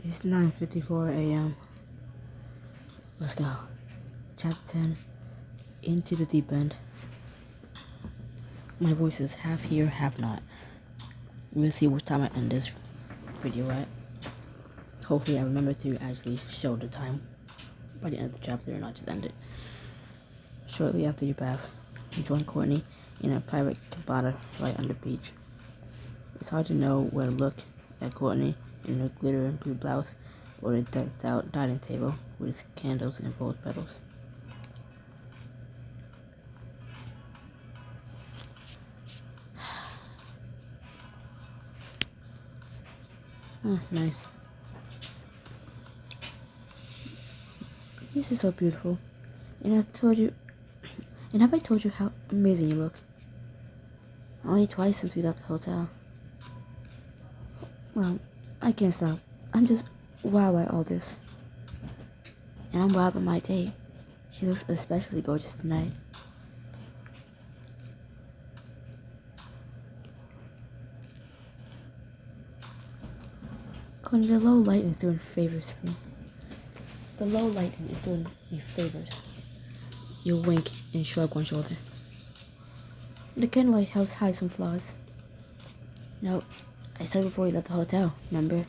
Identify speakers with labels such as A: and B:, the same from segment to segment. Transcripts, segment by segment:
A: It's 9:54 a.m. Let's go. Chapter 10. Into the deep end. My voice is half here, half not. We'll see which time I end this video at. Hopefully I remember to actually show the time by the end of the chapter and not just end it. Shortly after your bath, you join Courtney in a private cabana right on the beach. It's hard to know where to look at Courtney in her glitter and blue blouse or the decked out dining table with its candles and rose petals. Oh, nice. This is so beautiful. And have I told you how amazing you look? Only twice since we left the hotel. Well, I can't stop. I'm just wowed by all this. And I'm wowed by my date. She looks especially gorgeous tonight. Courtney, the low lighting is doing favors for me. The low lighting is doing me favors. You wink and shrug one shoulder. The candlelight helps hide some flaws. No, I said before we left the hotel, remember?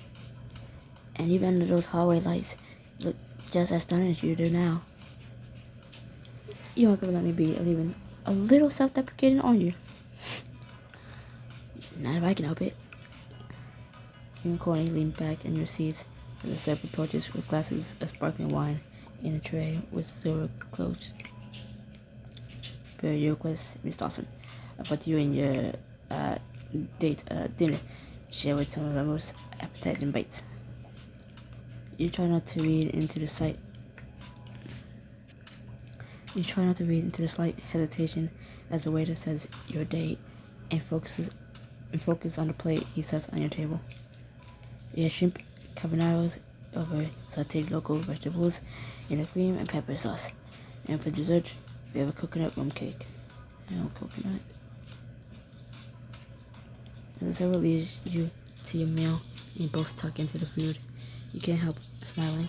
A: And even under those hallway lights, you look just as stunning as you do now. You aren't gonna let me be even a little self-deprecating on you. Not if I can help it. You and Courtney lean back in your seats as the server approaches with glasses of sparkling wine in a tray with silver cloches. Per your request, Miss Dawson. But you and your date dinner share with some of our most appetizing bites. You try not to read into the slight hesitation as the waiter says your date and focus on the plate he sets on your table. You have shrimp carbonaras over sauteed local vegetables in a cream and pepper sauce. And for dessert, we have a coconut rum cake. No coconut. As the server leads you to your meal, and you both tuck into the food, you can't help smiling,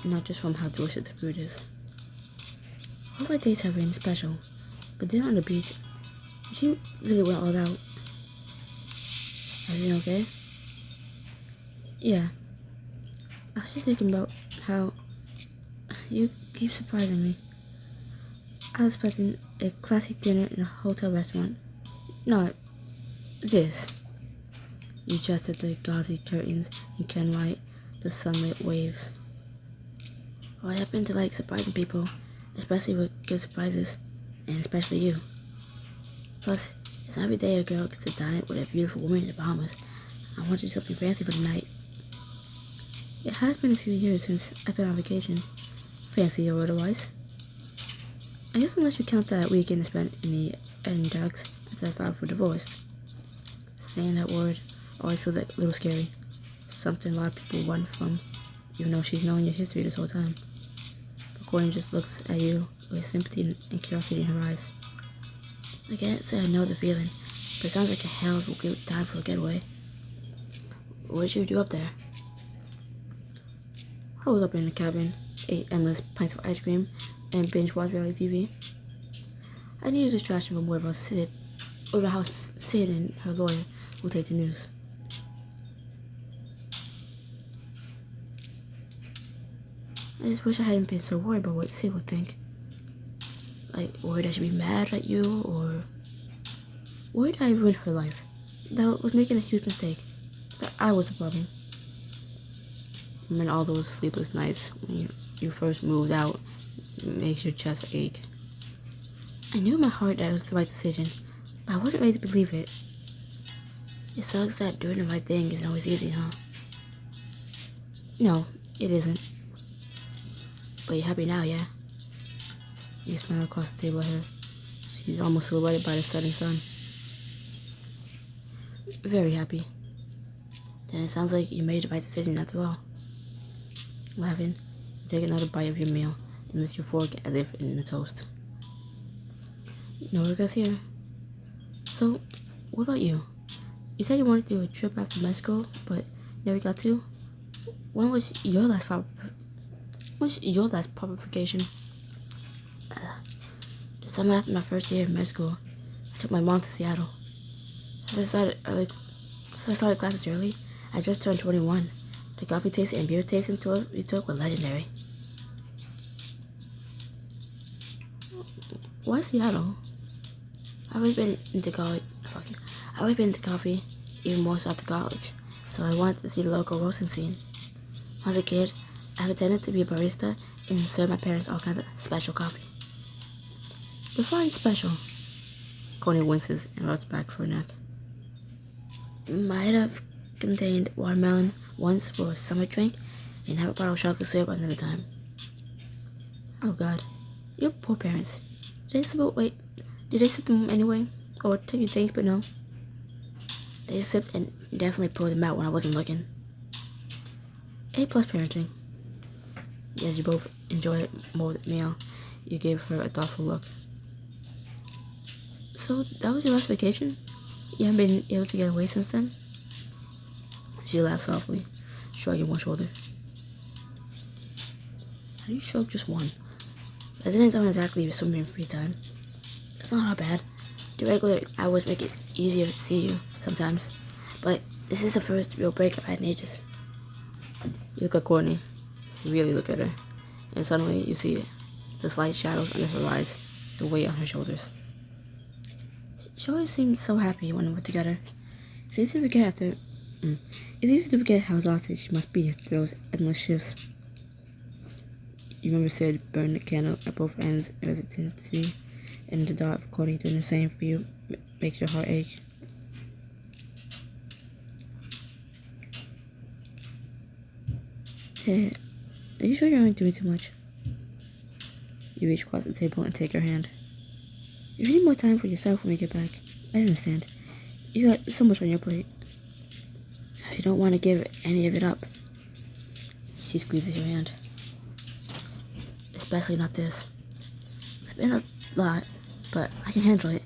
A: not just from how delicious the food is. All of our dates have been special, but then on the beach, she really went all out. Everything okay? Yeah. I was just thinking about how you keep surprising me. I was expecting a classic dinner in a hotel restaurant. Not this. You adjusted the gauzy curtains and candlelight, the sunlit waves. Well, I happen to like surprising people, especially with good surprises, and especially you. Plus, it's not every day a girl gets to dine with a beautiful woman in the Bahamas. I want to do something fancy for the night. It has been a few years since I've been on vacation, fancy or otherwise. I guess unless you count that weekend spent in the Ozarks after I filed for divorce. Saying that word always feels like a little scary. Something a lot of people run from, even though she's known your history this whole time. But Courtney just looks at you with sympathy and curiosity in her eyes. I can't say I know the feeling, but it sounds like a hell of a good time for a getaway. What did you do up there? I was up in the cabin, ate endless pints of ice cream, and binge-watched reality TV. I needed a distraction from wherever how Sid and her lawyer will take the news. I just wish I hadn't been so worried about what Sid would think. Like, worried I should be mad at you, or worried I ruined her life. That I was making a huge mistake. That I was the problem. I mean, all those sleepless nights when you first moved out makes your chest ache. I knew in my heart that it was the right decision, but I wasn't ready to believe it. It sucks that doing the right thing isn't always easy, huh? No, it isn't. But you're happy now, yeah? You smile across the table at her. She's almost silhouetted by the setting sun. Very happy. Then it sounds like you made the right decision after all. Laughing, you take another bite of your meal and lift your fork as if in a toast. No regrets here. So, what about you? You said you wanted to do a trip after Mexico, but never got to? When was your last proper? When's your last proper vacation? The summer after my first year in med school, I took my mom to Seattle. Since I started classes early, I just turned 21. The coffee tasting and beer tasting tour we took were legendary. Why Seattle? I've always been into college. I've always been into coffee, even more so after college. So I wanted to see the local roasting scene. When I was a kid, I pretended to be a barista and served my parents all kinds of special coffee. Define special. Coney winces and rubs back for her neck. Might have contained watermelon once for a summer drink and have a bottle of chocolate syrup another time. Oh God, your poor parents. Did they sip them anyway? Or tell you things but no? They sipped and definitely poured them out when I wasn't looking. A+ parenting. Yes, you both enjoyed more of the meal. You gave her a thoughtful look. So that was your last vacation? You haven't been able to get away since then? She laughed softly, shrugging one shoulder. How do you shrug just one? Residents aren't exactly swimming in free time. It's not all bad. The regular hours make it easier to see you sometimes, but this is the first real break I've had in ages. You look at Courtney. You really look at her, and suddenly you see the slight shadows under her eyes, the weight on her shoulders. She always seemed so happy when we're together. It's easy to forget how exhausted she must be after those endless shifts. You remember Sid burning the candle at both ends of hesitancy, and the thought of Cody doing the same for you makes your heart ache. Hey, are you sure you're not doing too much? You reach across the table and take her hand. You need more time for yourself when we get back. I understand. You got so much on your plate. You don't want to give any of it up. She squeezes your hand. Especially not this. It's been a lot, but I can handle it.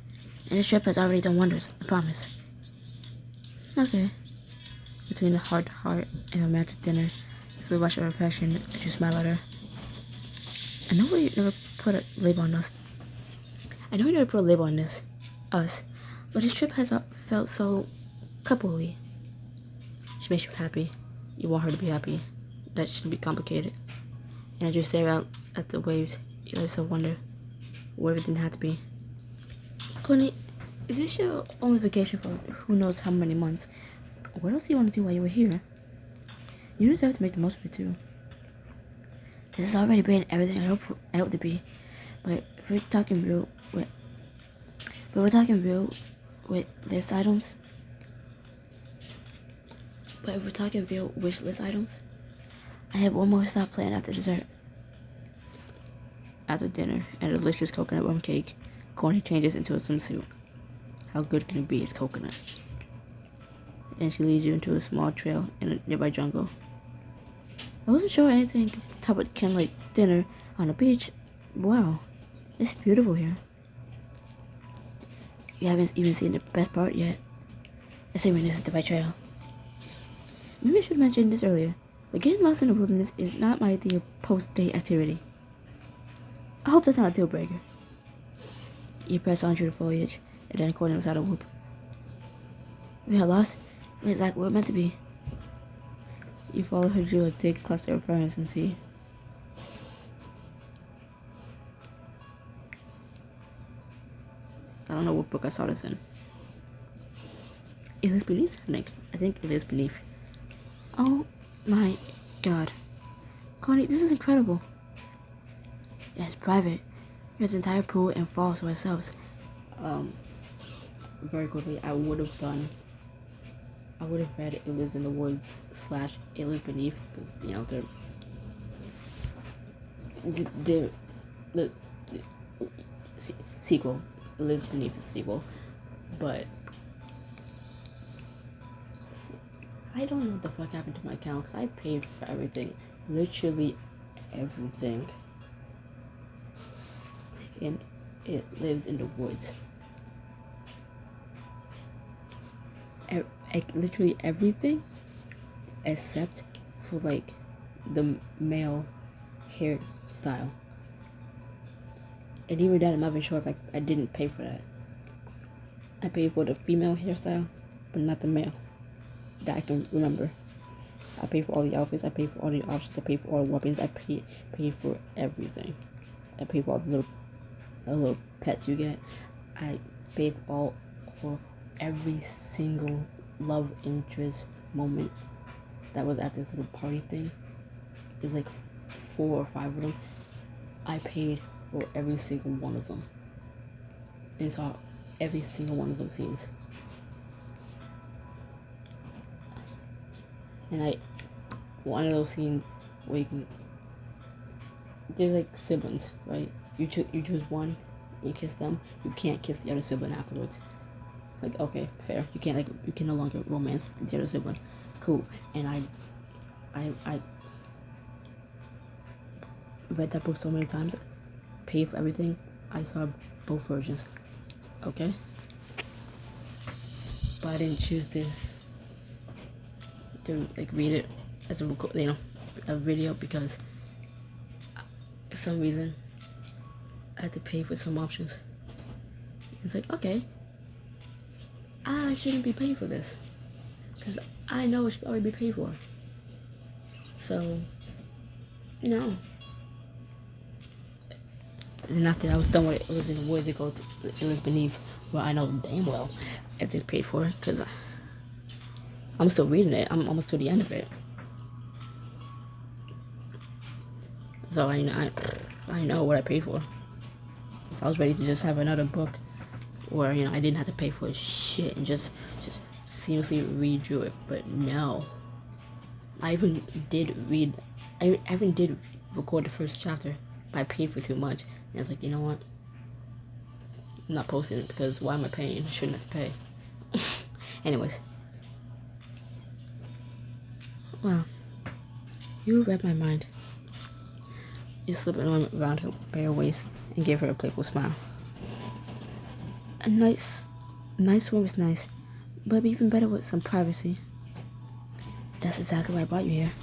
A: And this trip has already done wonders, I promise. Okay. Between a heart-to-heart and a romantic dinner, through a rush of affection, you smile at her. I know you never put a label on us. I know you never put a label on us, but this trip has felt so coupley. She makes you happy. You want her to be happy. That shouldn't be complicated. And as you stare out at the waves, you let yourself wonder where it didn't have to be. Courtney, is this your only vacation for who knows how many months? What else do you want to do while you were here? You deserve to make the most of it too. This has already been everything I hope to be. But if we're talking real with list items. But if we're talking real wish list items, I have one more stop planned after dessert. After dinner and a delicious coconut rum cake, Courtney changes into a swimsuit. How good can it be? It's coconut. And she leads you into a small trail in a nearby jungle. I wasn't sure anything could top a candlelight dinner on a beach. Wow, it's beautiful here. You haven't even seen the best part yet. Assuming this is the right trail. Maybe I should have mentioned this earlier, but getting lost in the wilderness is not my ideal post-date activity. I hope that's not a deal breaker. You press on through the foliage, and then Courtney lets out a whoop. We are lost. We're exactly where we're meant to be. You follow her through a thick cluster of ferns and see. I don't know what book I saw this in. It lives beneath, I think it lives beneath. Oh my God. Connie, this is incredible. Yeah, it's private. We have the entire pool and falls to ourselves. Very quickly, I would have read It Lives in the Woods / It Lives Beneath, because, you know, the sequel. It Lives Beneath is the sequel. But I don't know what the fuck happened to my account, because I paid for everything. Literally everything. And it lives in the woods. Literally everything except for like the male hairstyle. And even that, I'm not even sure if I didn't pay for that. I paid for the female hairstyle, but not the male. That I can remember. I paid for all the outfits. I paid for all the options. I paid for all the weapons. I paid for everything. I paid for all the little pets you get. I paid for every single love interest moment that was at this little party thing. There's like 4 or 5 of them. I paid for every single one of them and saw every single one of those scenes. And one of those scenes where you can, there's like siblings, right? You choose one, you kiss them. You can't kiss the other sibling afterwards. Like, okay, fair. You can no longer romance the other sibling. Cool. And I read that book so many times, paid for everything. I saw both versions. Okay? But I didn't choose to like read it as a video because for some reason I had to pay for some options. It's like, okay, I shouldn't be paying for this because I know it should already be paid for. So, no. And after I was done with it, it was in Woods it was beneath where I know damn well everything's paid for because I'm still reading it. I'm almost to the end of it. So I know what I paid for. So I was ready to just have another book where, I didn't have to pay for shit and just seamlessly read through it. But no. I even did record the first chapter, but I paid for too much. And I was like, you know what? I'm not posting it because why am I paying? I shouldn't have to pay. Anyways. Well, you read my mind. You slipped an arm around her bare waist and gave her a playful smile. A nice room is nice, but it'd be even better with some privacy. That's exactly why I brought you here.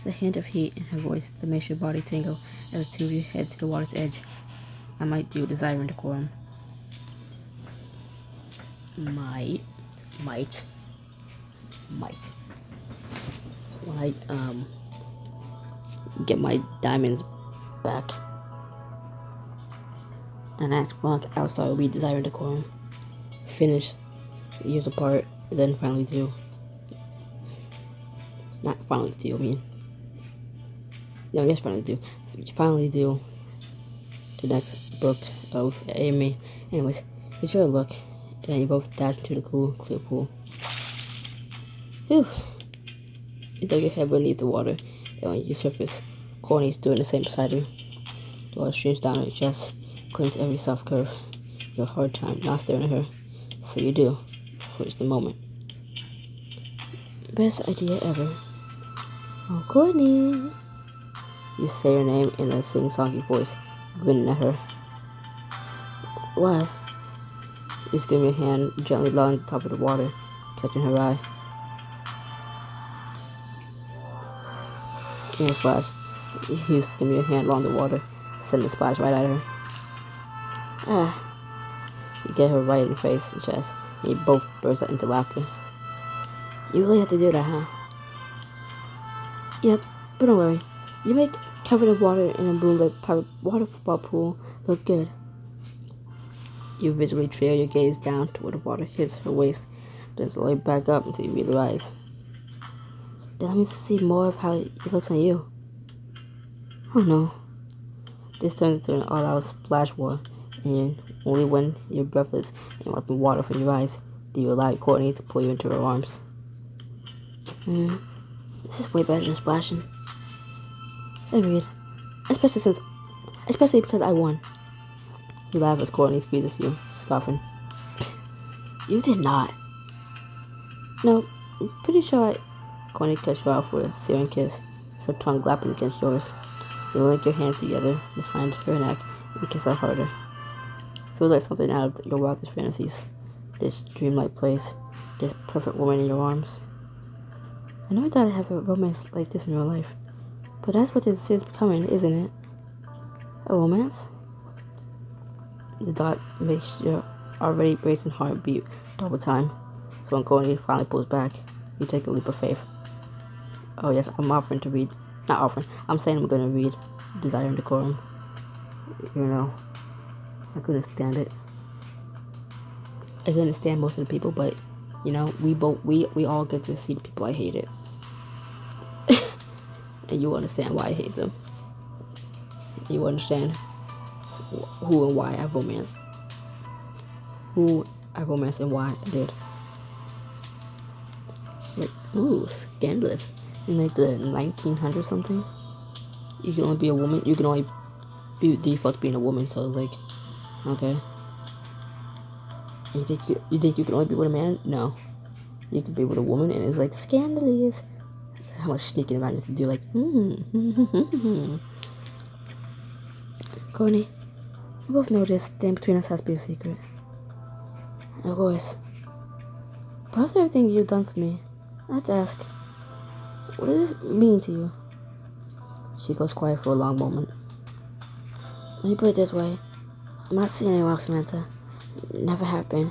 A: There's a hint of heat in her voice that makes your body tingle as the two of you head to the water's edge. I might do desire and decorum. Might. When I get my diamonds back and next month I'll start with desire and decorum. Finish years apart, then finally do. Not finally do, I mean. No, yes, finally do. Finally do the next book of Amy. Anyways, enjoy a look, and then you both dash into the cool, clear pool. Whew. You dug your head beneath the water, and when you surface, Courtney's doing the same beside you. The water streams down her chest, clinging to every soft curve. You have a hard time not staring at her, so you do, for just a moment. Best idea ever. Oh, Courtney. You say her name in a sing-songy voice, grinning at her. What? You skim your hand gently along the top of the water, catching her eye. In a flash, you skim your hand along the water, sending a splash right at her. Ah. You get her right in the face and chest, and you both burst out into laughter. You really have to do that, huh? Yep, but don't worry. You make covered in water in a moonlit private water football pool look good. You visually trail your gaze down to where the water hits her waist, then slowly back up until you meet her eyes. Then let me see more of how it looks on you. Oh no. This turns into an all-out splash war, and only when you're breathless and wiping water from your eyes do you allow Courtney to pull you into her arms. This is way better than splashing. Agreed. Especially because I won. You laugh as Courtney squeezes you, scoffing. You did not. No, I'm pretty sure Courtney cuts you off with a searing kiss, her tongue lapping against yours. You link your hands together behind her neck and kiss her harder. Feels like something out of your wildest fantasies. This dreamlike place, this perfect woman in your arms. I never thought I'd have a romance like this in real life. But that's what this is becoming, isn't it? A romance? The thought makes your already racing heart beat double time. So when Courtney finally pulls back, you take a leap of faith. Oh yes, I'm offering to read. Not offering. I'm saying I'm gonna read Desire and Decorum. You know, I couldn't stand it. I couldn't stand most of the people, but you know, we all get to see the people I hated. And you understand why I hate them. You understand who and why I romance. Who I romance and why I did. Like, ooh, scandalous. In like the 1900s something, you can only be a woman. You can only be default being a woman. So it's like, okay. You think you can only be with a man? No, you can be with a woman, and it's like scandalous. How much sneaking around you have to do? Like, Courtney, we both know this thing between us has to be a secret. And of course, but after everything you've done for me, I have to ask, what does this mean to you? She goes quiet for a long moment. Let me put it this way. I'm not seeing anyone else, Samantha. Never have been.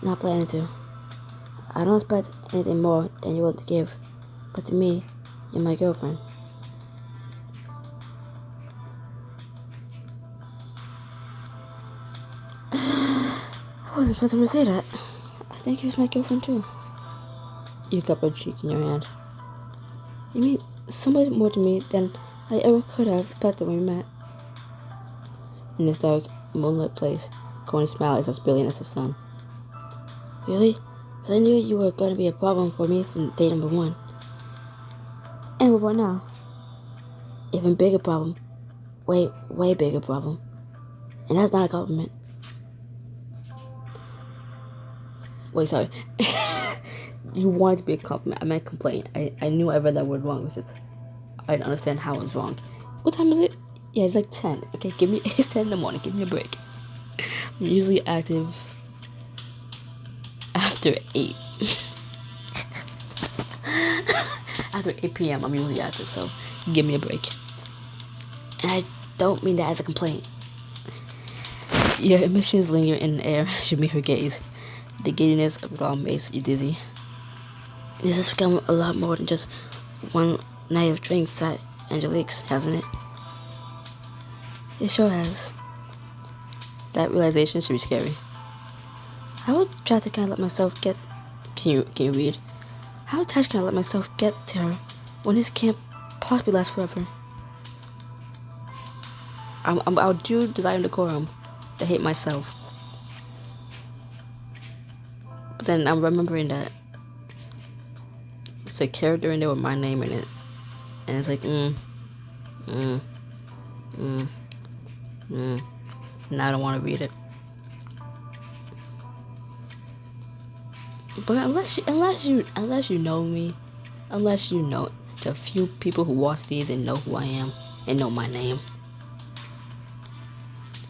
A: Not planning to. I don't expect anything more than you're willing to give. But to me, you're my girlfriend. I wasn't supposed to say that. I think you're my girlfriend too. You cup her cheek in your hand. You mean so much more to me than I ever could have expected when we met. In this dark, moonlit place, Courtney smiled as brilliant as the sun. Really? So I knew you were going to be a problem for me from day number one. And what about now? Even bigger problem. Way bigger problem. And that's not a compliment. Wait, sorry. You wanted to be a compliment. I meant complaint. I knew I read that word wrong. It's just, I didn't understand how it was wrong. What time is it? Yeah, it's like 10. Okay, it's 10 in the morning. Give me a break. I'm usually active after 8. After 8 p.m. I'm usually active, so give me a break. And I don't mean that as a complaint. Your emissions linger in the air should meet her gaze. The giddiness of it all makes you dizzy. This has become a lot more than just one night of drinks at Angelique's, hasn't it? It sure has. That realization should be scary. I would try to kind of let myself get... Can you read? How attached can I let myself get to her when this can't possibly last forever? I'll do Desire and Decorum to hate myself. But then I'm remembering that it's a character in there with my name in it. And it's like, now I don't want to read it. But unless you know me, unless you know the few people who watch these and know who I am and know my name,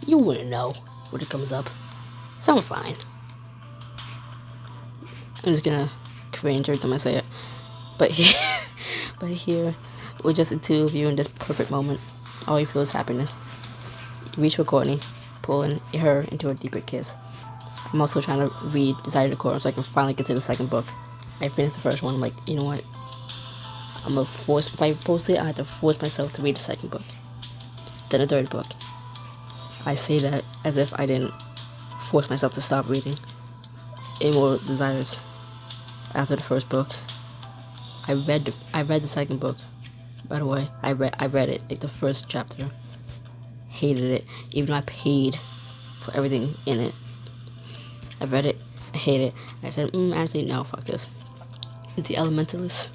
A: you wouldn't know when it comes up. So I'm fine. I'm just gonna cringe every time I say it. But here, with just the two of you in this perfect moment, all you feel is happiness. You reach for Courtney, pulling her into a deeper kiss. I'm also trying to read Desire and Decorum so I can finally get to the second book. I finished the first one. I'm like, you know what? I'm gonna force. If I post it, I have to force myself to read the second book. Then the third book. I say that as if I didn't force myself to stop reading Immortal Desires after the first book. I read the second book. By the way, I read it, like the first chapter. Hated it, even though I paid for everything in it. I read it, I hate it. I said, actually, no, fuck this. The Elementalist.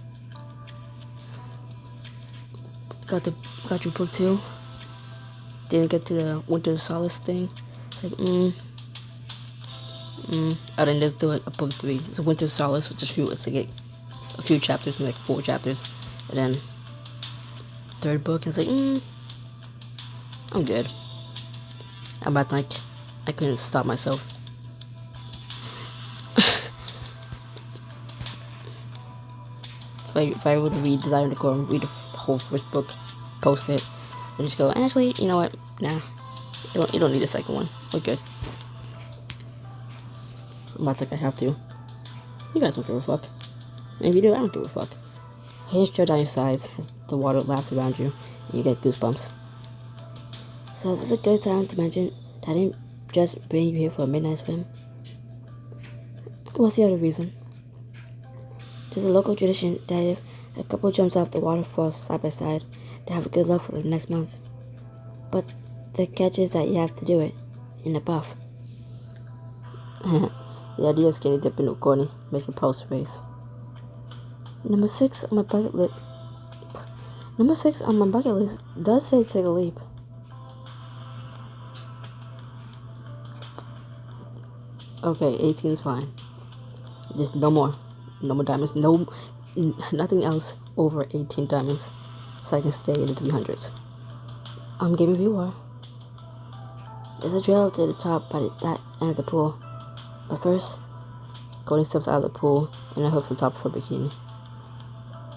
A: Got through book 2. Didn't get to the Winter Solace thing. It's like, I didn't just do it. A book 3. It's a Winter Solace, which is a few chapters, maybe like 4 chapters. And then third book is like, I'm good. I'm about like, I couldn't stop myself. if I were to read Desire and Decorum, read the whole first book, post it, and just go, actually, you know what? Nah, you don't need a second one. We're good. I might think I have to. You guys don't give a fuck. And if you do, I don't give a fuck. Hairs trail down your sides as the water laps around you, and you get goosebumps. So is this a good time to mention that I didn't just bring you here for a midnight swim? What's the other reason? There's a local tradition that if a couple jumps off the waterfall side by side, they have a good luck for the next month. But the catch is that you have to do it in a buff. The idea of skinny dipping with Courtney makes a post face. Number 6 on my bucket list does say take a leap. Okay, 18 is fine. Just no more diamonds. Nothing else over 18 diamonds, so I can stay in the 300s. I'm game if you are. There's a trail up to the top by that end of the pool. But first, Courtney steps out of the pool and unhooks the top of her bikini.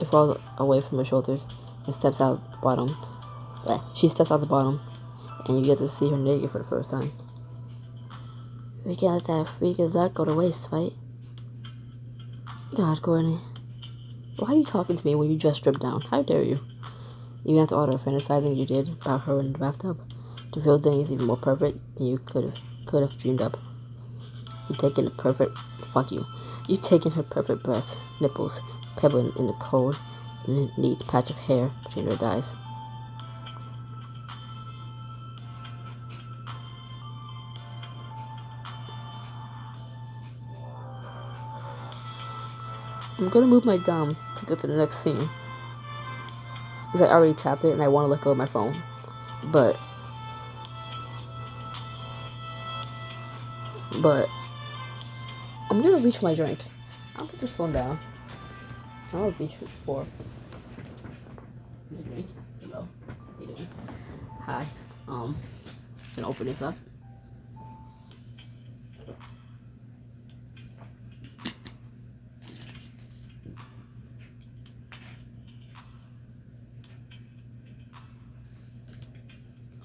A: It falls away from her shoulders and steps out the bottom. She steps out the bottom, and you get to see her naked for the first time. We can't let that free good luck go to waste, right? God, Courtney. Why are you talking to me when you just stripped down? How dare you? Even after all the fantasizing you did about her in the bathtub, to feel things even more perfect than you could have dreamed up. You've taken the perfect... Fuck you. You've taken her perfect breasts, nipples, pebbling in the cold, and a neat patch of hair between her thighs. I'm gonna move my thumb to go to the next scene, because I already tapped it and I want to let go of my phone. But I'm gonna reach for my drink. I'll put this phone down. I'll reach for the drink. Hello. How you doing? Hi. Gonna open this up.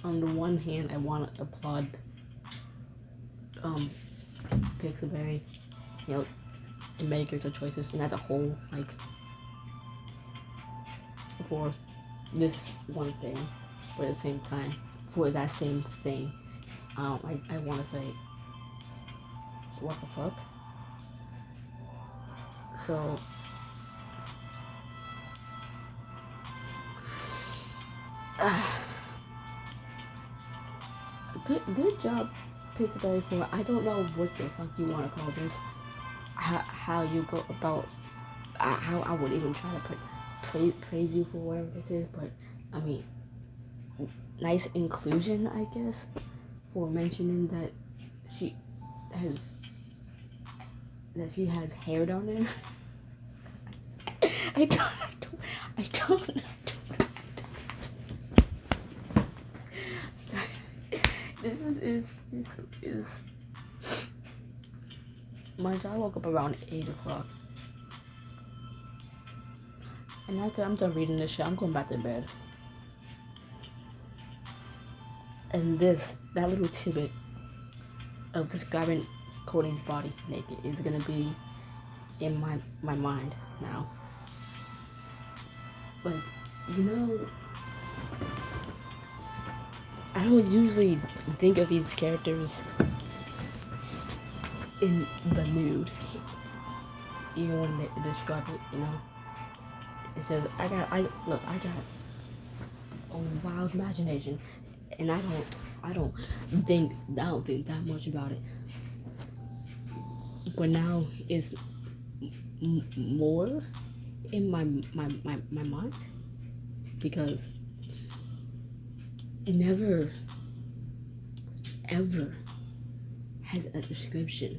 A: On the one hand, I want to applaud Pixelberry, the makers of choices, and as a whole, like, for this one thing, but at the same time, for that same thing, I want to say, what the fuck? So, good job, Pixelberry, for, I don't know what the fuck you want to call this, how you go about, how I would even try to praise you for whatever this is, but, I mean, nice inclusion, I guess, for mentioning that she has hair down there. I don't. This is my child woke up around 8 o'clock. And after I'm done reading this shit, I'm going back to bed. And that little tidbit of describing Cody's body naked is gonna be in my mind now. But, I don't usually think of these characters in the nude. Even when they describe it, It says, I got a wild imagination, and I don't think that much about it. But now it's more in my mind, because never ever has a description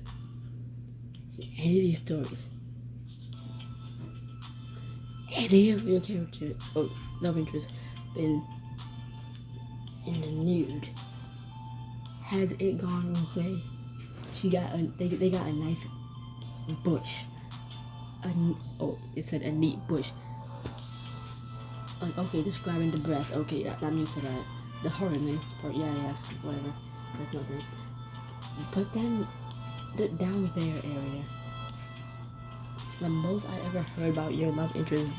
A: in any of these stories, any of your character or love interest been in the nude. Has it gone and say they got a nice bush oh, it said a neat bush. Okay, describing the breast. Okay, that means that the horny part. Yeah, whatever. That's nothing. But then the down there area. The most I ever heard about your love interest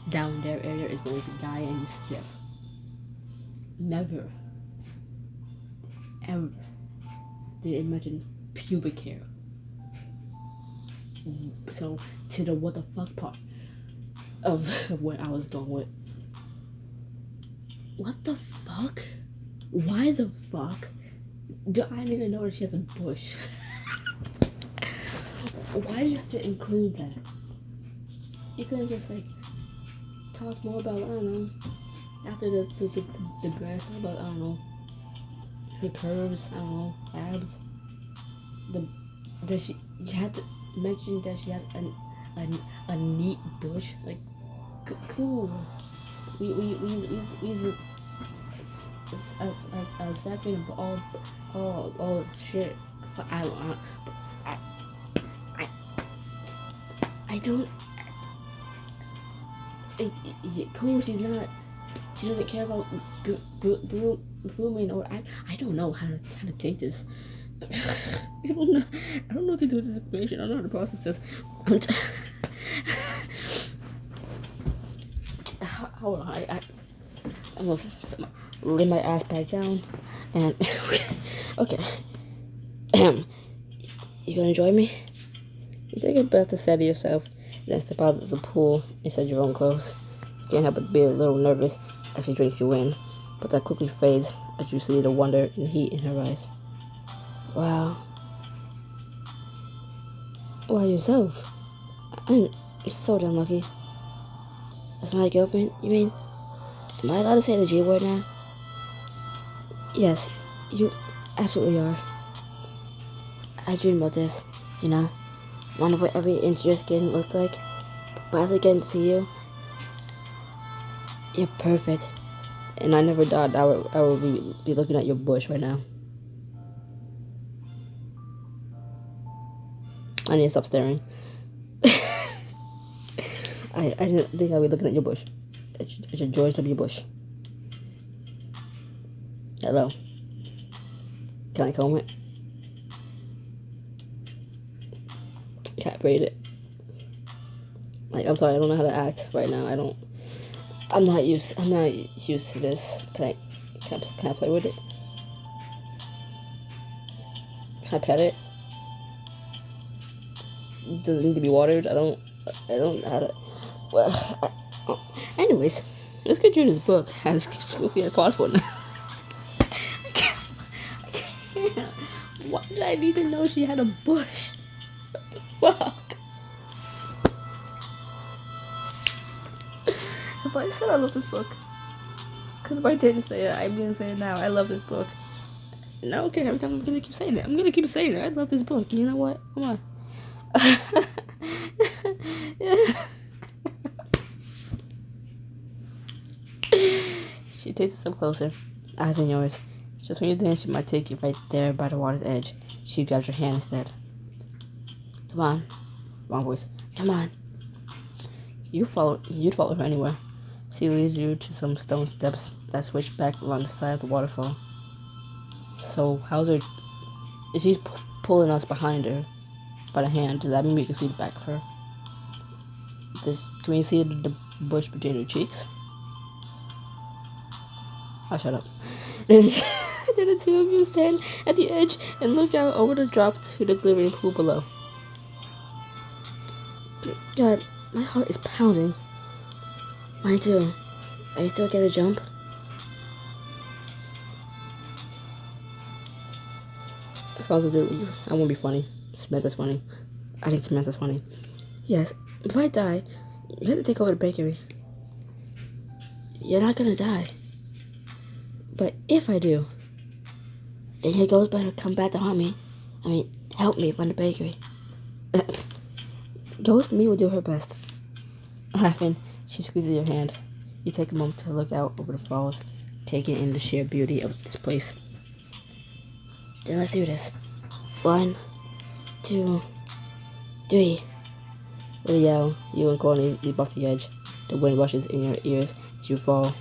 A: down there area is when it's a guy and he's stiff. Never, ever did it mention pubic hair. So to the what the fuck part of what I was going with. What the fuck? Why the fuck do I need to know that she has a bush? Why did you have to include that? You couldn't just like talk more about, I don't know, after the breast, talk about, I don't know, her curves, I don't know, abs. You had to mention that she has a neat bush. Like, cool. We a second all shit. I don't. Cool. She doesn't care about grooming, or I don't know how to take this. I don't know what to do with this information. I don't know how to process this. Hold on, I'm gonna lay my ass back down, and okay. You gonna join me? You take a breath to steady yourself, then step out of the pool inside your own clothes. You can't help but be a little nervous as she drinks you in, but that quickly fades as you see the wonder and heat in her eyes. Wow. Wow, yourself. I'm so damn lucky. As my girlfriend, you mean? Am I allowed to say the G word now? Yes, you absolutely are. I dream about this, you know? Wonder what every inch of your skin looked like. But as I get to see you, you're perfect. And I never thought I would be looking at your bush right now. I need to stop staring. I didn't think I'd be looking at your bush. It's a George W. Bush. Hello. Can I comb it? Can I braid it? Like, I'm sorry, I don't know how to act right now. I'm not used to this. Can I play with it? Can I pet it? Does it need to be watered? I don't know how to. Well, anyways, let's get through this book as smoothly as possible now. I can't. Why did I need to know she had a bush? What the fuck? If I said I love this book, because if I didn't say it, I'm gonna say it now. I love this book. No, okay, every time I'm gonna keep saying it. I'm gonna keep saying it. I love this book. You know what? Come on. She takes a step closer, eyes in yours. Just when you think she might take you right there by the water's edge, she grabs your hand instead. Come on. Wrong voice. Come on. You'd follow her anywhere. She leads you to some stone steps that switch back along the side of the waterfall. So, if she's pulling us behind her by the hand, does that mean we can see the back of her? Can we see the bush between her cheeks? I'll shut up. Then the two of you stand at the edge and look out over the drop to the glimmering pool below. God, my heart is pounding. Mine too. Are you still gonna jump? Sounds good. I won't be funny. Samantha's funny. I think Samantha's funny. Yes, if I die, you have to take over the bakery. You're not gonna die. But if I do, then your ghost better come back to haunt me. Help me run the bakery. Ghost me will do her best. Laughing, she squeezes your hand. You take a moment to look out over the falls, taking in the sheer beauty of this place. Then let's do this. 1, 2, 3. With a yell, you and Courtney leap off the edge. The wind rushes in your ears as you fall,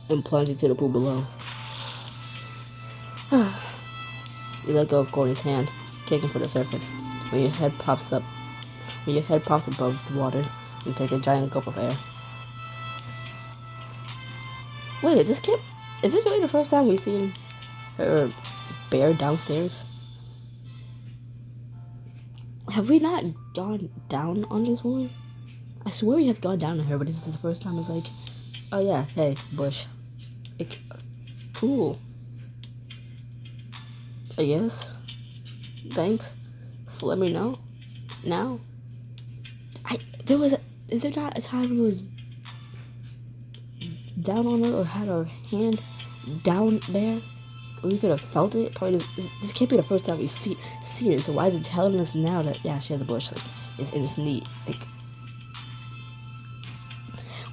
A: and plunge into the pool below. You let go of Courtney's hand, kicking for the surface. When your head pops above the water, you take a giant gulp of air. Wait, is this really the first time we've seen her bear downstairs? Have we not gone down on this woman? I swear we have gone down on her, but this is the first time it's like, oh yeah, hey, bush. Like, cool. I guess. Thanks for letting me know. Now. Is there not a time we was down on her or had our hand down there? We could have felt it. Probably this can't be the first time we see it. So why is it telling us now that yeah, she has a bush? Like it's neat. Like,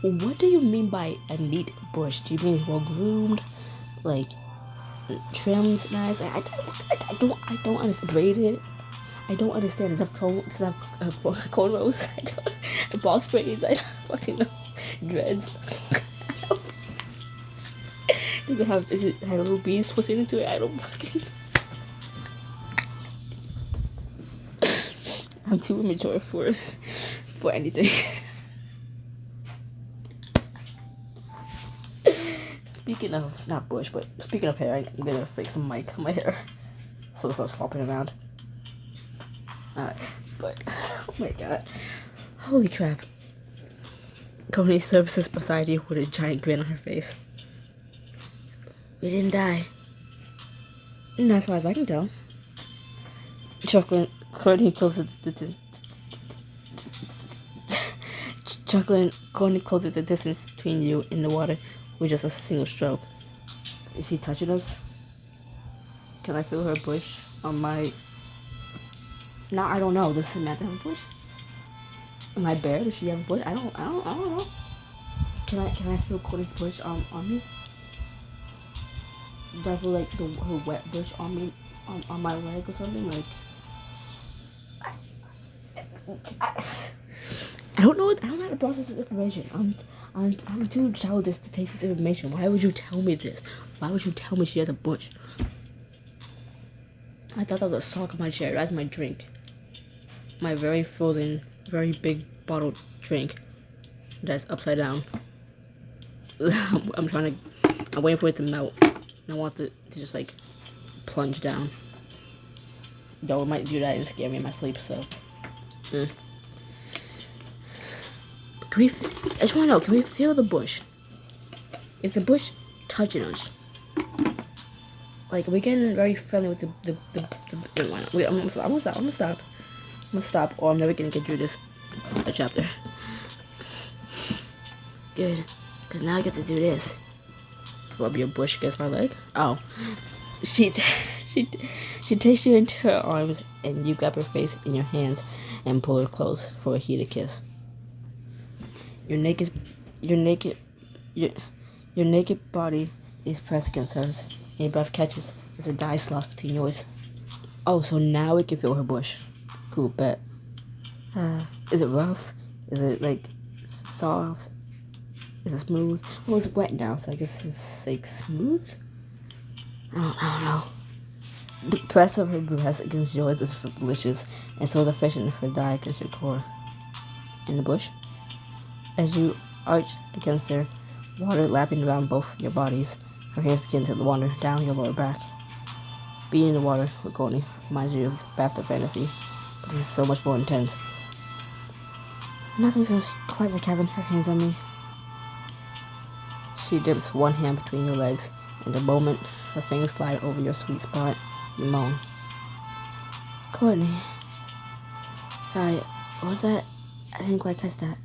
A: what do you mean by a neat bush? Do you mean it's well groomed, like trimmed, nice? I don't understand. Braided. I don't understand. Does it have cornrows? The box braids. I don't fucking know. Dreads. Is it have little beads put into it? I don't fucking. I'm too immature for anything. Speaking of not bush, but speaking of hair, I'm gonna fix the mic on my hair so it's not slopping around. Alright, but oh my god, holy crap! Coney surfaces beside you with a giant grin on her face. We didn't die. Not as far as I can tell. Courtney closes the distance between you and the water with just a single stroke. Is she touching us? Can I feel her bush on my... Now I don't know. Does Samantha have a bush? Am I bare? Does she have a bush? I don't know. Can I feel Courtney's bush on me? Do I feel like her wet bush on me, on my leg or something? Like, I don't know. I don't know how to process this information. I'm too childish to take this information. Why would you tell me this? Why would you tell me she has a bush? I thought that was a sock on my chair. That's my drink. My very frozen, very big bottled drink. That's upside down. I'm waiting for it to melt. I want it to just like plunge down. Though it might do that and scare me in my sleep, so. But I just want to know, can we feel the bush? Is the bush touching us? Like, are we getting very friendly with wait, I'm gonna stop, or I'm never gonna get through this chapter. Good, because now I get to do this. Rub your bush against my leg. Oh, she takes you into her arms, and you grab her face in your hands and pull her close for a heated kiss. Your naked body is pressed against hers, and your breath catches as her thighs slosh between yours. Oh, so now we can feel her bush. Cool, bet. Is it rough? Is it like soft? Is it smooth? Well, it's wet now, so I guess it's like smooth? I don't know. The press of her breast against yours is so delicious, and so the friction of her thigh against your core. In the bush, as you arch against her, water lapping around both your bodies, her hands begin to wander down your lower back. Being in the water with Courtney reminds you of bathtub fantasy, but this is so much more intense. Nothing feels quite like having her hands on me. She dips one hand between your legs, and the moment her fingers slide over your sweet spot, you moan. Courtney. Sorry, what was that? I didn't quite catch that.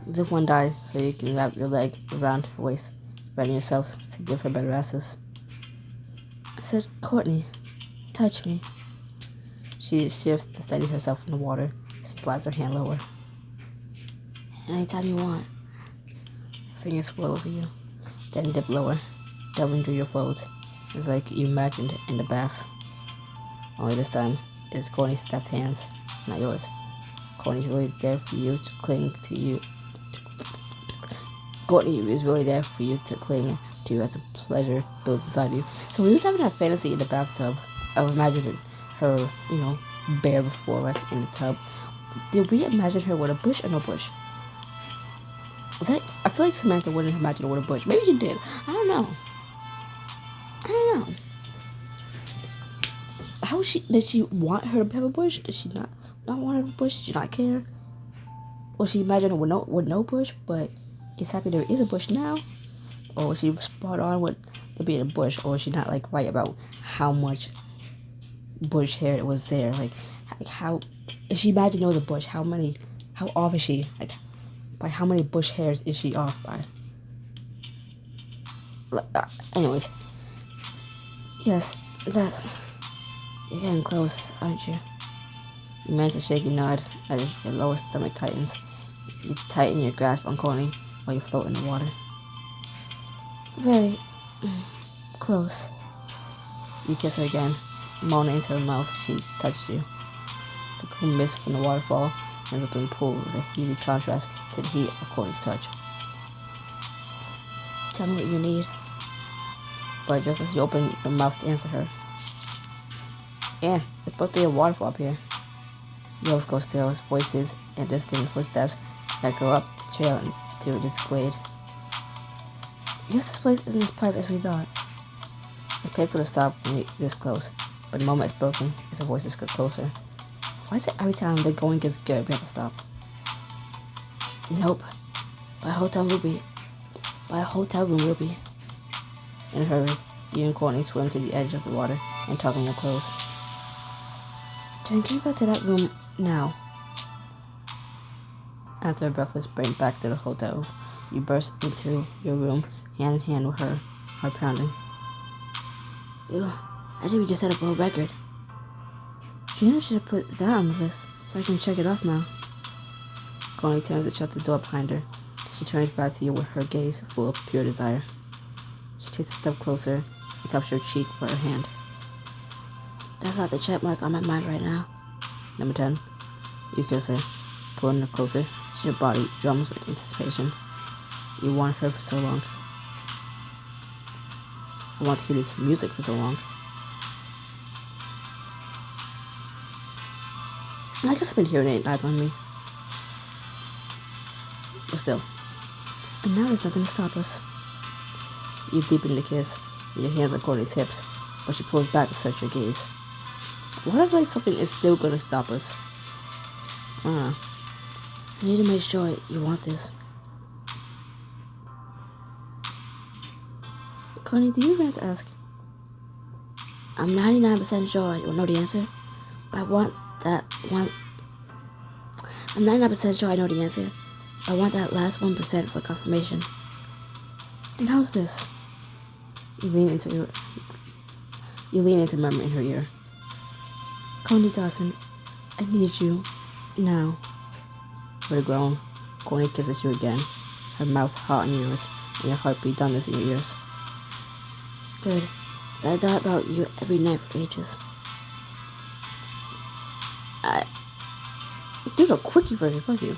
A: Lift one die so you can wrap your leg around her waist, spreading yourself to give her better access. I said, Courtney, touch me. She shifts to steady herself in the water. She slides her hand lower. Anytime you want. Her fingers swirl over you, then dip lower, delving through your folds. It's like you imagined in the bath. Only this time, it's Courtney's deft hands, not yours. Courtney's really there for you to cling to you. Courtney is really there for you to cling to you as the pleasure builds inside you. So we was having that fantasy in the bathtub of imagining her, bare before us in the tub. Did we imagine her with a bush or no bush? I feel like Samantha wouldn't imagine her with a bush. Maybe she did. I don't know. Did she want her to have a bush? Did she not want her to have a bush? Did she not care? Or she imagined her with no bush, but is happy there is a bush now? Or was she spot on with there being a bush? Or was she not right about how much bush hair was there? Like how, if she imagined there was a bush, how off is she? By how many bush hairs is she off by? Anyways. Yes, you're getting close, aren't you? You manage a shaky nod as your lower stomach tightens. You tighten your grasp on Courtney while you float in the water. Very close. You kiss her again, moaning into her mouth as she touches you. The cool mist from the waterfall and rippling pool is a heated contrast to the heat of Courtney's touch. Tell me what you need. But just as you open your mouth to answer her, yeah, there's supposed to be a waterfall up here. You of course still as voices and distant footsteps echo up the trail into this glade. Yes, this place isn't as private as we thought. It's painful to stop when you're this close, but the moment it's broken as the voices get closer. Why is it every time the going gets good we have to stop? Nope. By a hotel room, Ruby. In a hurry, you and Courtney swim to the edge of the water and tug on your clothes. Jen, can you go to that room now? After a breathless sprint back to the hotel, you burst into your room, hand in hand with her, heart pounding. Ew, I think we just set a world record. Gina should have put that on the list so I can check it off now. Courtney turns to shut the door behind her. She turns back to you with her gaze full of pure desire. She takes a step closer and cups your cheek with her hand. That's not the check mark on my mind right now. Number 10. You kiss her, pulling her closer as your body drums with anticipation. You want her for so long. I want to hear this music for so long. I guess I've been hearing it eyes on me. But still. And now there's nothing to stop us. You deepen the kiss, your hands on Courtney's hips, but she pulls back to search your gaze. What if something is still gonna stop us? I don't know. I need to make sure you want this. Courtney, do you really have to ask? I'm 99% sure you'll know the answer, but I want that one. I'm 99% sure I know the answer, but I want that last 1% for confirmation. Then how's this? You lean into murmur in her ear. Courtney Dawson, I need you now. With a groan, Courtney kisses you again, her mouth hot on yours, and your heartbeat thunders in your ears. Good, 'cause I thought about you every night for ages. This is a quickie version, fuck you.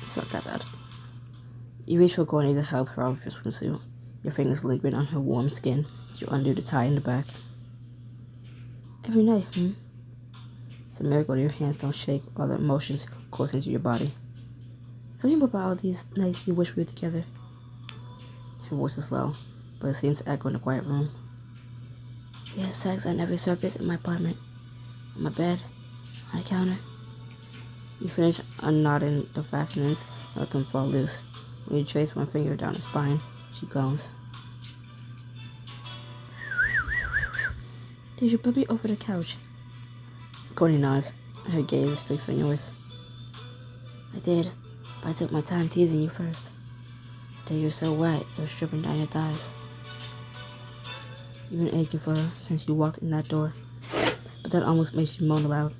A: It's not that bad. You reach for Courtney to help her out of your swimsuit, your fingers lingering on her warm skin as you undo the tie in the back. Every night, It's a miracle your hands don't shake while the emotions course into your body. Tell me about all these nights you wish we were together. Her voice is low, but it seems to echo in the quiet room. We had sex on every surface in my apartment. On my bed, on the counter. You finish unknotting the fastenings and let them fall loose. When you trace one finger down her spine, she groans. Did you put me over the couch? Courtney nods, and her gaze is fixed on yours. I did, but I took my time teasing you first. Till you were so wet, it was dripping down your thighs. You've been aching for her since you walked in that door, but that almost makes you moan aloud.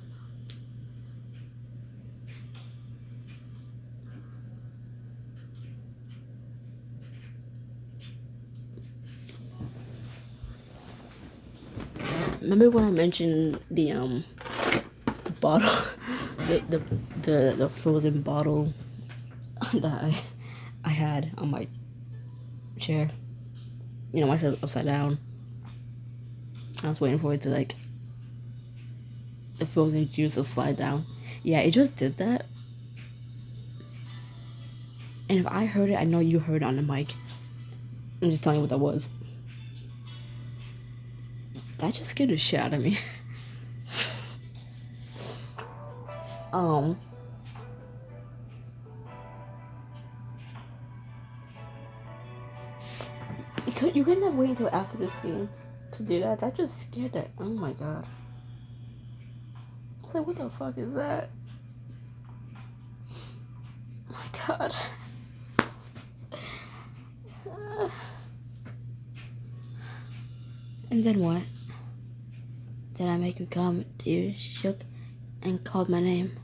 A: Remember when I mentioned the bottle, the frozen bottle that I had on my chair? You know, myself upside down. I was waiting for it to like the frozen juice to slide down. Yeah, it just did that. And if I heard it, I know you heard it on the mic. I'm just telling you what that was. That just scared the shit out of me. You couldn't have waited until after the scene to do that. That just scared that. Oh my god. I was like, what the fuck is that? Oh my god. And then what? Did I make you come? Tears shook and called my name.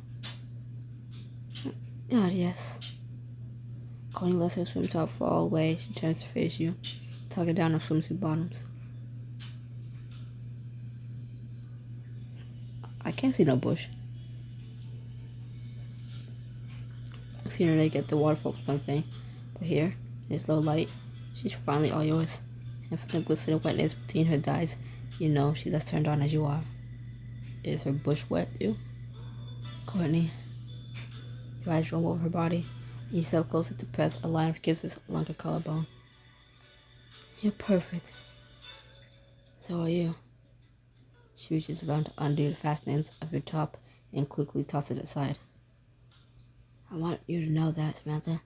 A: God, yes. Connie lets her swim top fall away. She turns to face you, tugging down her swimsuit bottoms. I can't see no bush. I see her naked at the waterfall's one thing, but here, in this low light, she's finally all yours. And from the glistening wetness between her thighs, you know she's as turned on as you are. Is her bush wet, too? Courtney. Your eyes roam over her body, and you step closer to press a line of kisses along her collarbone. You're perfect. So are you. She reaches around to undo the fastenings of your top and quickly tosses it aside. I want you to know that, Samantha.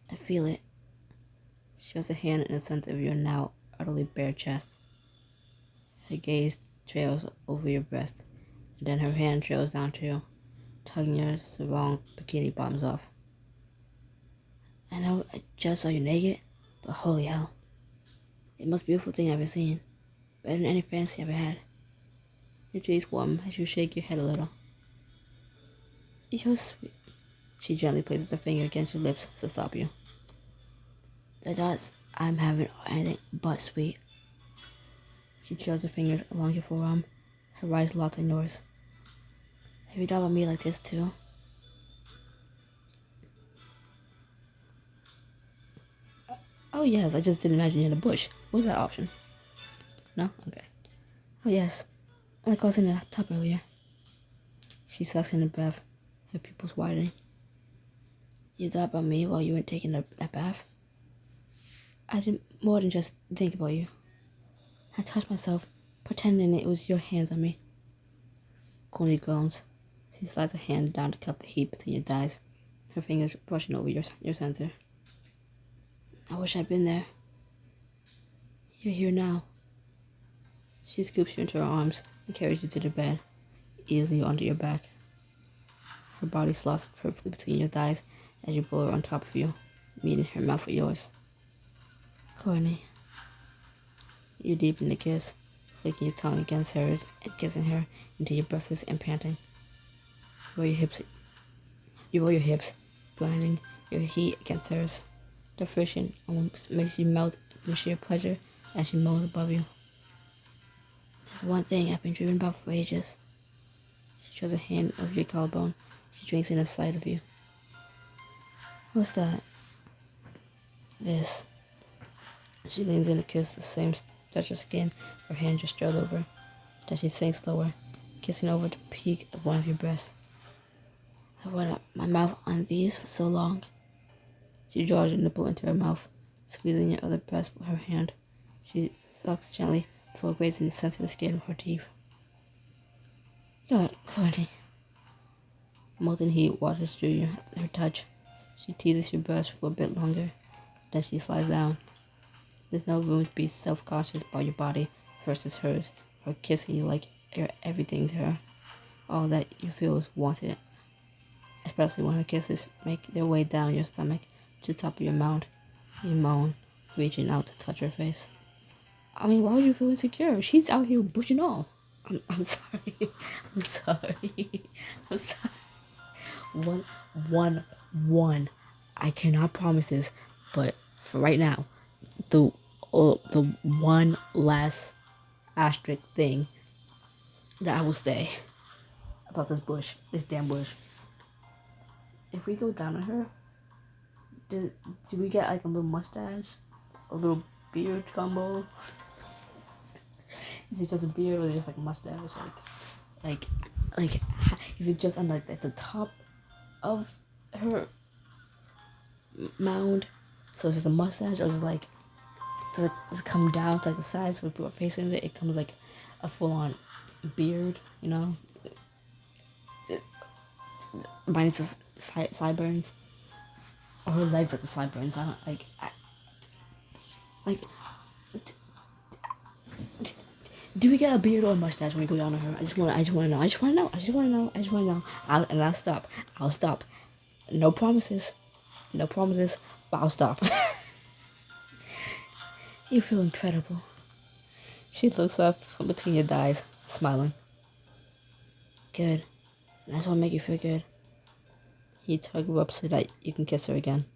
A: To feel it. She has a hand in the center of your now utterly bare chest. Her gaze trails over your breast, and then her hand trails down to you, tugging your sarong bikini bottoms off. I know I just saw you naked, but holy hell. It's the most beautiful thing I've ever seen. Better than any fantasy I've ever had. Your cheeks warm as you shake your head a little. You're sweet. She gently places her finger against your lips to stop you. The thoughts I'm having are anything but sweet. She trails her fingers along your forearm, her eyes locked on yours. Have you thought about me like this too? Oh yes, I just didn't imagine you in a bush. What was that option? No? Okay. Oh yes, like I was in the tub earlier. She sucks in a breath, her pupils widening. You thought about me while you were taking that bath? I did more than just think about you. I touched myself, pretending it was your hands on me. Coney groans. She slides a hand down to cup the heat between your thighs, her fingers brushing over your center. I wish I'd been there. You're here now. She scoops you into her arms and carries you to the bed, easily onto your back. Her body slots perfectly between your thighs as you pull her on top of you, meeting her mouth with yours. Courtney. You deepen the kiss, flicking your tongue against hers and kissing her until you're breathless and panting. You roll your hips, grinding your heat against hers. The friction almost makes you melt from sheer pleasure as she moans above you. There's one thing I've been dreaming about for ages. She throws a hand over your collarbone. She drinks in a sight of you. What's that? This. She leans in to kiss the same stretch of skin her hand just trailed over. Then she sinks lower, kissing over the peak of one of your breasts. I've wanted my mouth on these for so long. She draws your nipple into her mouth, squeezing your other breast with her hand. She sucks gently before grazing the sensitive skin with her teeth. God, Courtney. Molten heat washes through her touch. She teases your breast for a bit longer. Then she slides down. There's no room to be self-conscious about your body versus hers, or kissing you like you're everything to her. All that you feel is wanted. Especially when her kisses make their way down your stomach to the top of your mouth. You moan, reaching out to touch her face. I mean, why would you feel insecure? She's out here bush and all. I'm sorry. I'm sorry. I'm sorry. One. I cannot promise this, but for right now, the one last asterisk thing that I will say about this damn bush. If we go down on her, do we get like a little mustache, a little beard combo? Is it just a beard or is it just like a mustache? Like, like, is it just on like at the top of her mound? So it's just a mustache, or just like does it come down to like the sides so we put our face in it? It comes like a full on beard, you know. Minus the sideburns, or her legs like the sideburns. I don't like. Do we get a beard or a mustache when we go down on her? I just wanna know. I'll stop. I'll stop. No promises, but I'll stop. You feel incredible. She looks up from between your thighs, smiling. Good. That's what make you feel good. You tug her up so that you can kiss her again.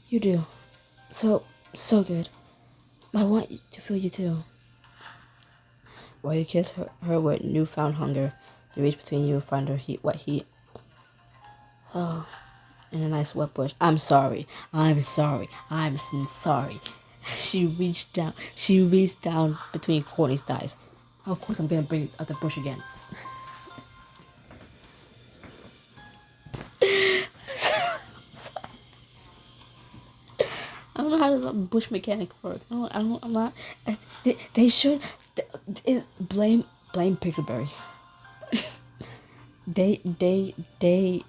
A: You do. So good. I want to feel you too. While you kiss her with newfound hunger, you reach between you and find her wet heat. Oh, in a nice wet bush. I'm sorry. She reached down between Courtney's thighs. Of course I'm gonna bring out the bush again. I don't know how does a bush mechanic work. I'm not. They should blame Pixelberry. they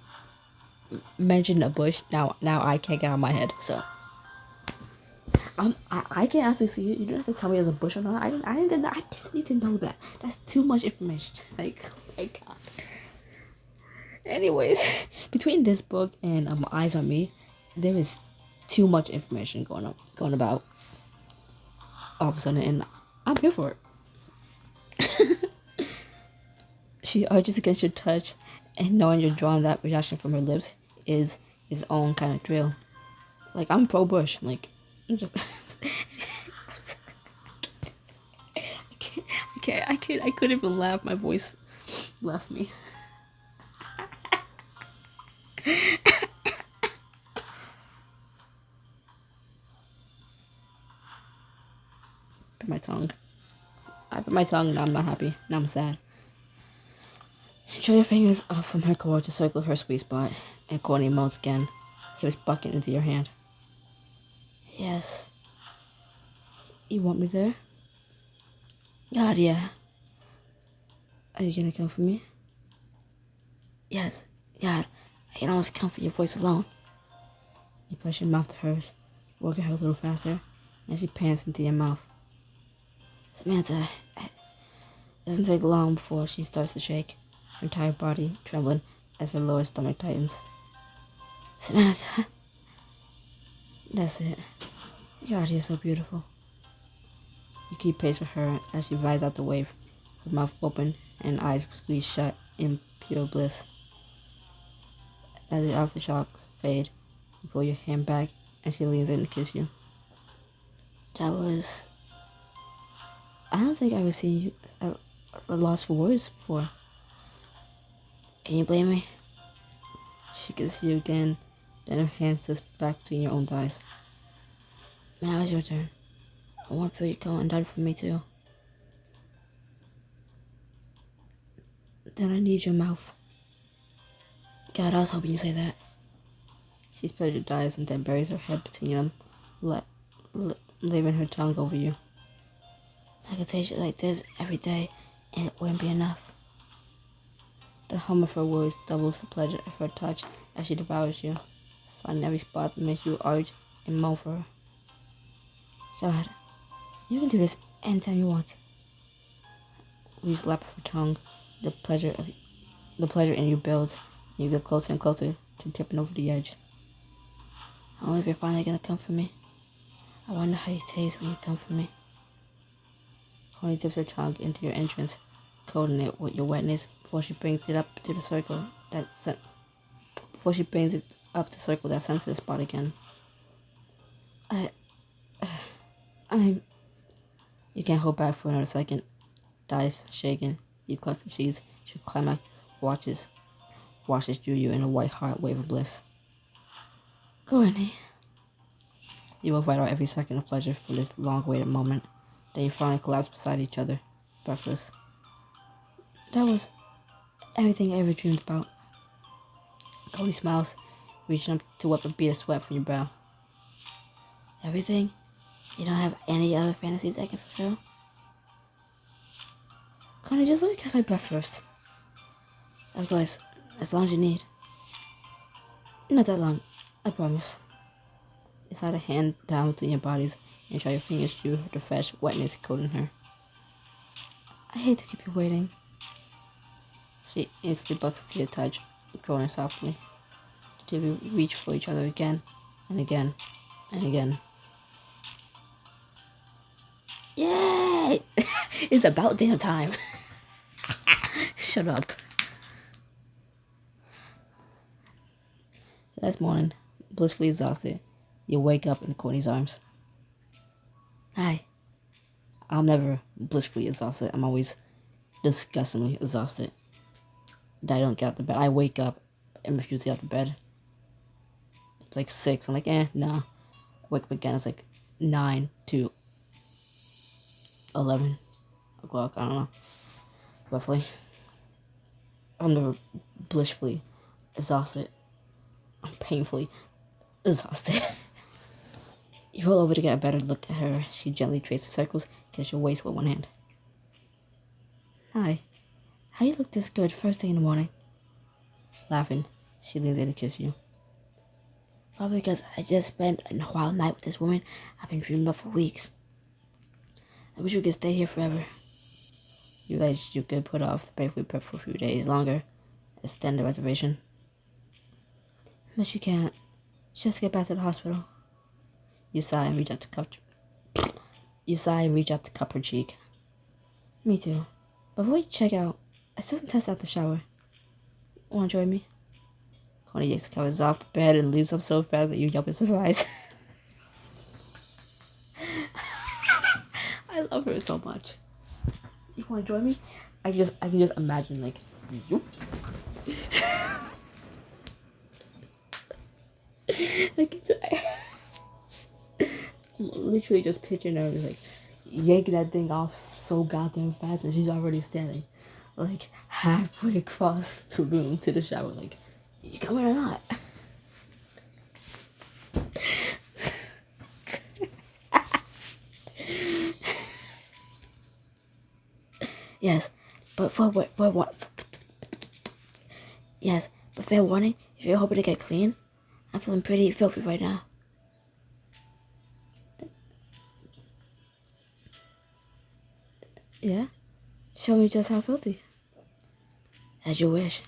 A: mentioned a bush. Now I can't get out of my head. So I can actually see you. You don't have to tell me there's a bush or not. I didn't need to know that. That's too much information. Like, oh my god. Anyways, between this book and Eyes on Me, there is too much information going about all of a sudden, and I'm here for it. She urges against your touch, and knowing you're drawing that reaction from her lips is his own kind of thrill. Like, I'm pro Bush. Like, I'm just I couldn't even laugh. My voice left me. My tongue. I bit my tongue, now I'm not happy. Now I'm sad. Draw your fingers up from her core to circle her sweet spot, and Courtney moans again. He was bucking into your hand. Yes. You want me there? God, yeah. Are you gonna come for me? Yes. God, I can almost come for your voice alone. You push your mouth to hers, working her a little faster, and she pants into your mouth. Samantha, it doesn't take long before she starts to shake, her entire body trembling as her lower stomach tightens. Samantha. That's it. God, you're so beautiful. You keep pace with her as she rides out the wave, her mouth open and eyes squeezed shut in pure bliss. As the aftershocks fade, you pull your hand back and she leans in to kiss you. That was... I don't think I've ever seen you at a loss for words before. Can you blame me? She kisses you again, then her hand slips back between your own thighs. Now it's your turn. I want to feel you go and die for me too. Then I need your mouth. God, I was hoping you'd say that. She spreads your thighs and then buries her head between them, leaving her tongue over you. I could taste it like this every day, and it wouldn't be enough. The hum of her words doubles the pleasure of her touch as she devours you, finding every spot that makes you urge and moan for her. God, you can do this anytime you want. We slap her tongue, the pleasure in you builds, and you get closer and closer to tipping over the edge. Only if you're finally gonna come for me. I wonder how you taste when you come for me. Connie dips her tongue into your entrance, coating it with your wetness before she brings it up to the circle that sensitive spot again. I'm... You can't hold back for another second. Thighs shaking, You clutch the sheets. Your climax washes through you in a white-hot wave of bliss. Courtney. You will fight out every second of pleasure for this long-awaited moment. Then you finally collapse beside each other, breathless. That was everything I ever dreamed about. Cody smiles, reaching up to wipe a bead of sweat from your brow. Everything? You don't have any other fantasies I can fulfill? Connie, just let me catch my breath first. Of course, as long as you need. Not that long, I promise. You slide a hand down between your bodies and try your fingers through the fresh wetness coating her. I hate to keep you waiting. She instantly bucks into your touch, groaning softly. The two of you reach for each other again and again and again. Yay! It's about damn time. Shut up. The next morning, blissfully exhausted, you wake up in Courtney's arms. Hi. I'm never blissfully exhausted. I'm always disgustingly exhausted. I don't get out of bed. I wake up and refuse to get out of bed. It's like 6. I'm like, nah. I wake up again. It's like 9 to 11 o'clock. I don't know. Roughly. I'm never blissfully exhausted. I'm painfully exhausted. You roll over to get a better look at her. She gently traces circles, kisses your waist with one hand. Hi. How you look this good first thing in the morning? Laughing, she leans in to kiss you. Probably because I just spent a wild night with this woman I've been dreaming about for weeks. I wish we could stay here forever. You realize you could put off the paperwork prep for a few days longer, extend the reservation. But she can't. She has to get back to the hospital. You sigh and reach up to cup her cheek. Me too. Before you check out, I still can test out the shower. Wanna join me? Connie takes the covers off the bed and leaps up so fast that you yelp in surprise. I love her so much. You wanna join me? I can just imagine like, yoop. I'm literally just picturing her like yanking that thing off so goddamn fast, and she's already standing like halfway across the room to the shower. Like, you coming or not? Yes, but for what? Yes, but fair warning, if you're hoping to get clean, I'm feeling pretty filthy right now. Yeah? Show me just how filthy. As you wish.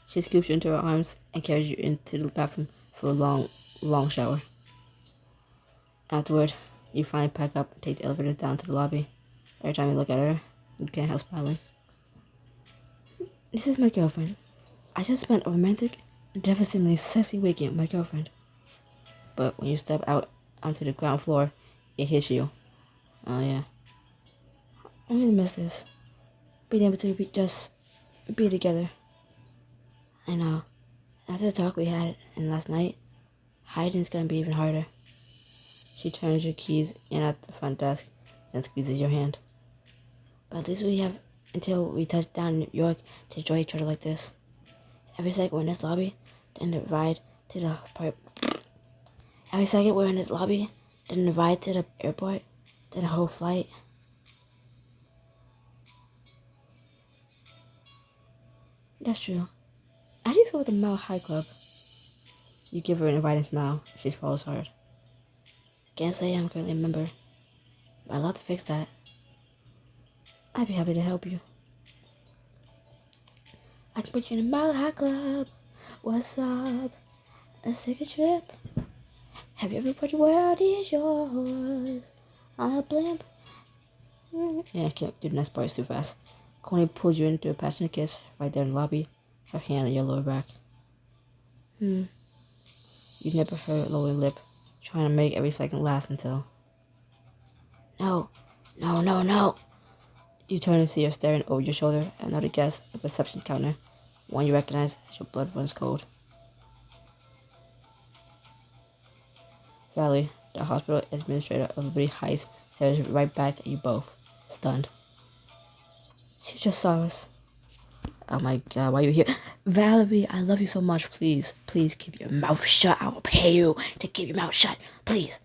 A: She scoops you into her arms and carries you into the bathroom for a long shower. Afterward, you finally pack up and take the elevator down to the lobby. Every time you look at her, you can't help smiling. This is my girlfriend. I just spent a romantic, devastatingly sexy weekend with my girlfriend. But when you step out onto the ground floor, it hits you. Oh yeah. I'm gonna miss this. Being able to be together. I know. After the talk we had and last night, hiding's gonna be even harder. She turns your keys in at the front desk, then squeezes your hand. But at least we have until we touch down in New York to enjoy each other like this. Every second we're in this lobby, then the ride to the Every second we're in this lobby, then the ride to the airport, then the whole flight. That's true. How do you feel with the Mile High Club? You give her an inviting smile as she swallows hard. Can't say I'm currently a member, but I'd love to fix that. I'd be happy to help you. I can put you in the Mile High Club. What's up? Let's take a trip. Have you ever put your world is yours? I'll blimp. Yeah, I can't do the next part, it's too fast. Connie pulls you into a passionate kiss right there in the lobby, her hand on your lower back. You nip at her lower lip, trying to make every second last until... No. You turn and see her staring over your shoulder at another guest at the reception counter, one you recognize as your blood runs cold. Valerie, the hospital administrator of Liberty Heights, stares right back at you both, stunned. She just saw us. Oh my god, why are you here? Valerie, I love you so much. Please, please keep your mouth shut. I will pay you to keep your mouth shut. Please.